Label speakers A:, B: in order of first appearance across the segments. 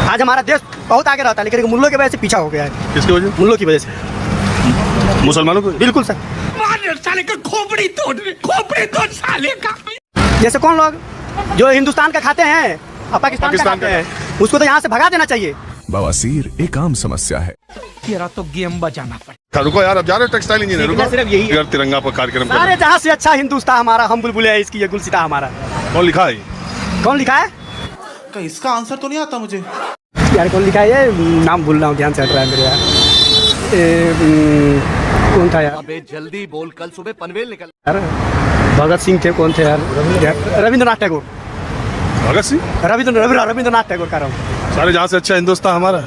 A: आज हमारा देश बहुत आगे रहता है, लेकिन मुल्लों की वजह से पीछा हो गया है।
B: किसकी वजह?
A: मुल्लों की वजह से।
B: मुसलमानों को?
A: बिल्कुल सर।
C: साले का खोपड़ी तोड़ साले का।
A: जैसे कौन लोग जो हिंदुस्तान का खाते हैं और पाकिस्तान का खाते हैं, उसको तो यहाँ से भगा देना चाहिए।
D: बवासीर एक आम समस्या है।
C: तेरा तो गेम बजाना पड़े।
B: रुको यार, अब जा रहे हो टेक्सटाइल इंजीनियर, रुको।
A: सिर्फ यही है।
B: तिरंगा पर कार्यक्रम कर।
A: अरे जहाँ से अच्छा हिंदुस्तान हमारा, हम बुलबुले हैं इसकी, ये गुलसिता हमारा।
B: कौन लिखा है?
A: कौन लिखा है?
E: इसका आंसर तो नहीं आता मुझे
A: यार। कौन लिखा है ये? नाम भूल रहा हूँ, ध्यान से हट रहा है मेरे यार। कौन था यार?
F: अबे जल्दी बोल, कल सुबह पनवेल निकल।
A: यार भगत सिंह थे, कौन थे यार? रविंद्रनाथ टैगोर।
B: भगत सिंह?
A: रविंद्रनाथ टैगोर कह रहा हूँ।
B: सारे जहाँ से अच्छा हिंदुस्तान हमारा।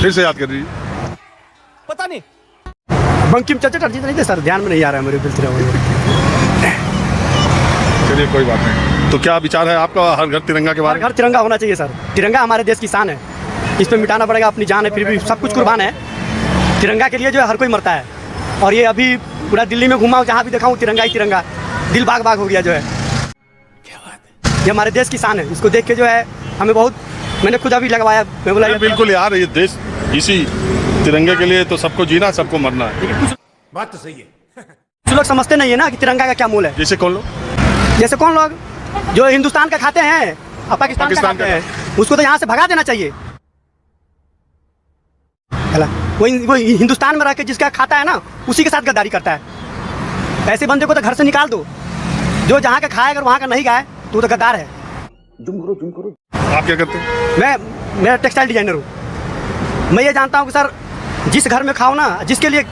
B: फिर से याद कर रही।
A: पता नहीं, बंकिम चंद्र चटर्जी नहीं थे सर, ध्यान में नहीं आ रहा है मेरे बिल्कुल।
B: चलिए कोई बात नहीं। तो क्या विचार है आपका हर घर तिरंगा के बारे में?
A: हर घर तिरंगा होना चाहिए सर। तिरंगा हमारे देश की शान है, इस पर मिटाना पड़ेगा। अपनी जान है, फिर भी सब कुछ कुर्बान है। तिरंगा के लिए जो है हर कोई मरता है। और ये अभी पूरा दिल्ली में घुमा, जहाँ भी देखा हूँ तिरंगा ही तिरंगा, दिल बाग बाग हो गया जो है। क्या बात है, ये हमारे देश की शान है। इसको देख के जो है हमें बहुत, मैंने खुद अभी लगवाया। मैं बोला
B: बिल्कुल यार, ये देश इसी तिरंगे के लिए तो सबको जीना, सबको मरना है।
C: बात तो सही है।
A: कुछ लोग समझते नहीं है ना कि तिरंगा का क्या मूल है।
B: जैसे कौन लोग?
A: जैसे कौन लोग जो हिंदुस्तान का खाते हैं और पाकिस्तान का खाते हैं, उसको तो यहाँ से भगा देना चाहिए। वो हिंदुस्तान में रह के जिसका खाता है ना, उसी के साथ गद्दारी करता है। ऐसे बंदे को तो घर से निकाल दो। जो जहाँ का खाए, अगर वहाँ का नहीं खाए तो गद्दार है।
B: आप क्या करते हैं?
A: मैं टेक्सटाइल डिजाइनर हूँ। मैं ये जानता हूँ कि सर, जिस घर में खाओ ना, जिसके लिए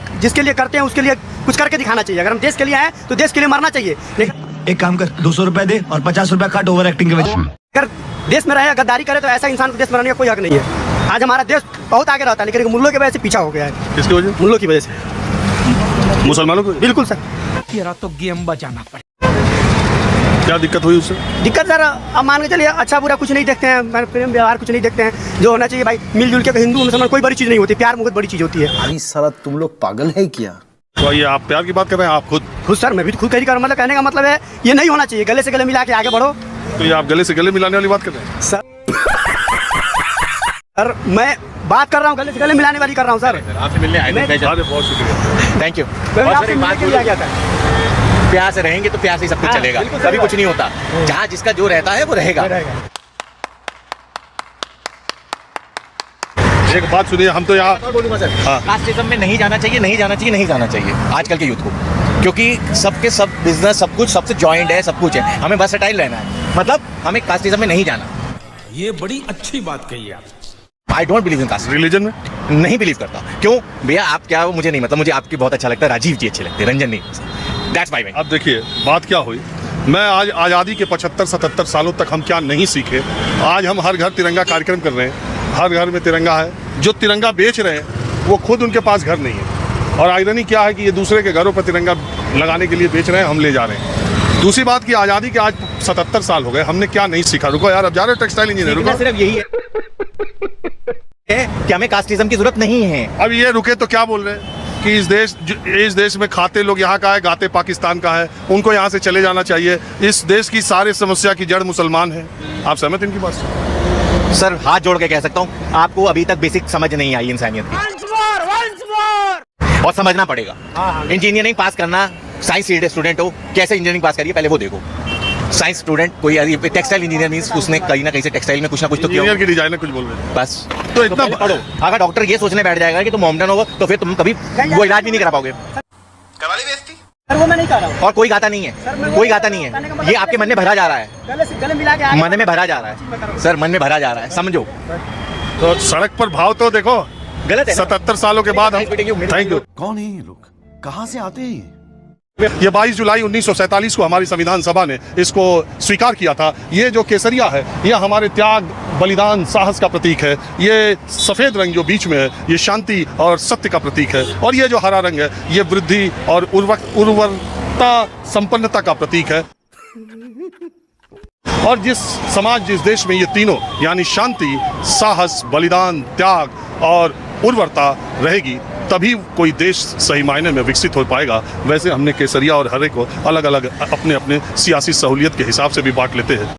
A: करते हैं, उसके लिए कुछ करके दिखाना चाहिए। अगर हम देश के लिए आए तो देश के लिए मरना चाहिए। लेकिन
F: एक काम कर, 200 रुपए दे और 50 रुपए काट ओवर एक्टिंग के वजह।
A: अगर देश में रहे, गद्दारी करे, तो ऐसा इंसान को देश में रहने का कोई हक नहीं है। आज हमारा देश बहुत आगे रहता है, लेकिन मुल्लों की वजह से पीछा हो गया है।
B: किसकी वजह?
A: मुल्लों की वजह से।
B: मुसलमानों को?
A: बिल्कुल सर।
C: तेरा तो गेम बजाना पड़े।
B: क्या दिक्कत हुई उससे?
A: दिक्कत सर, अब मान के चलिए, अच्छा बुरा कुछ नहीं देखते हैं, प्रेम व्यवहार कुछ नहीं देखते हैं। जो होना चाहिए भाई, मिलजुल के, हिंदू मुसलमान कोई बड़ी चीज़ नहीं होती। प्यार बहुत बड़ी चीज़ होती है।
F: अरे साला तुम लोग पागल है क्या?
B: तो ये आप प्यार की बात कर रहे हैं? आप खुद
A: सर, मैं भी खुद कह रहा हूँ। मतलब कहने का मतलब है, ये नहीं होना चाहिए। गले से गले मिला के आगे बढ़ो।
B: तो ये आप गले से गले मिलाने वाली बात कर रहे हैं?
A: सर मैं बात कर रहा हूँ, गले से गले मिलाने वाली कर रहा हूँ सर।
F: आपसे मिलने आए थे।
B: बहुत शुक्रिया।
F: Thank you.
A: मैं आपसे मिलने के लिए आ गया था।
F: प्यार से रहेंगे तो प्यार से ही सब कुछ
A: हाँ,
F: चलेगा।
A: बिल्कुल
F: कभी कुछ नहीं होता। जहाँ जिसका जो रहता है वो रहेगा।
B: एक बात सुनिए, हम तो यहाँ
F: बोलूँगा सर, कास्टिज्म में नहीं जाना चाहिए, नहीं जाना चाहिए, नहीं जाना चाहिए आजकल के यूथ को। क्योंकि सबके सब बिजनेस, सब कुछ सबसे जॉइंट है, सब कुछ है। हमें वर्सेटाइल रहना है, मतलब हमें कास्टिज्म में नहीं जाना।
C: ये बड़ी अच्छी बात कही आप।
F: I don't believe in caste.
B: Religion में
F: नहीं बिलीव करता। क्यों भैया? आप क्या हो मुझे नहीं, मतलब मुझे आपकी बहुत अच्छा लगता है। राजीव जी अच्छे लगते हैं, रंजन नहीं। That's my.
B: अब देखिए बात क्या हुई। मैं आज आज़ादी के 75-77 सालों तक हम क्या नहीं सीखे। आज हम हर घर तिरंगा कार्यक्रम कर रहे हैं। हर घर में तिरंगा है। जो तिरंगा बेच रहे हैं वो खुद उनके पास घर नहीं है। और आयरनी क्या है कि ये दूसरे के घरों पर तिरंगा लगाने के लिए बेच रहे हैं, हम ले जा रहे हैं। दूसरी बात कि आज़ादी के आज 77 साल हो गए, हमने क्या नहीं सीखा। रुको यार, अब जा रहे हो टेक्सटाइल इंजीनियर, रुको।
F: सिर्फ यही है कि हमें कास्टिज्म की जरूरत नहीं है।
B: अब ये रुके तो क्या बोल रहे हैं कि इस देश में खाते लोग यहाँ का है, गाते पाकिस्तान का है, उनको यहाँ से चले जाना चाहिए। इस देश की सारी समस्या की जड़ मुसलमान है। आप सहमत इनकी बात से?
F: सर हाथ जोड़ के कह सकता हूँ, आपको अभी तक बेसिक समझ नहीं आई इंसानियत की। और समझना पड़ेगा। इंजीनियरिंग पास करना, साइंस स्टूडेंट हो, कैसे इंजीनियरिंग पास करिए पहले वो देखो। साइंस स्टूडेंट कोई टेक्सटाइल इंजीनियर मींस उसने कहीं ना कहीं से टेक्सटाइल में कुछ ना कुछ तो किया।
B: इंजीनियर की डिजाइनर कुछ बोल रहे हैं
F: बस
B: तो इतना
F: पढ़ो। अगर डॉक्टर ये सोचने बैठ जाएगा कि तुम मोमडन हो तो फिर तुम कभी वो इलाज भी नहीं करा पाओगे।
B: कराली बेइज्जती
A: सर, वो मैं नहीं कर रहा हूँ।
F: और कोई गाता नहीं है, कोई गाता नहीं है। ये आपके मन में भरा जा रहा है,
A: गले से गले मिला के आगे
F: मन में भरा जा रहा है सर, मन में भरा जा रहा है, समझो।
B: तो सड़क पर भाव तो देखो,
F: गलत है।
B: 77 सालों के बाद। Thank you.
D: कौन है ये लोग? कहाँ से आते हैं?
B: ये 22 जुलाई 1947 को हमारी संविधान सभा ने इसको स्वीकार किया था। ये जो केसरिया है, ये हमारे त्याग, बलिदान, साहस का प्रतीक है। ये सफ़ेद रंग जो बीच में है, ये शांति और सत्य का प्रतीक है। और ये जो हरा रंग है, ये वृद्धि और उर्वरता, संपन्नता का प्रतीक है। और जिस जिस देश में ये तीनों यानी शांति, साहस, बलिदान, त्याग और उर्वरता रहेगी, तभी कोई देश सही मायने में विकसित हो पाएगा। वैसे हमने केसरिया और हरे को अलग अलग अपने अपने सियासी सहूलियत के हिसाब से भी बांट लेते हैं।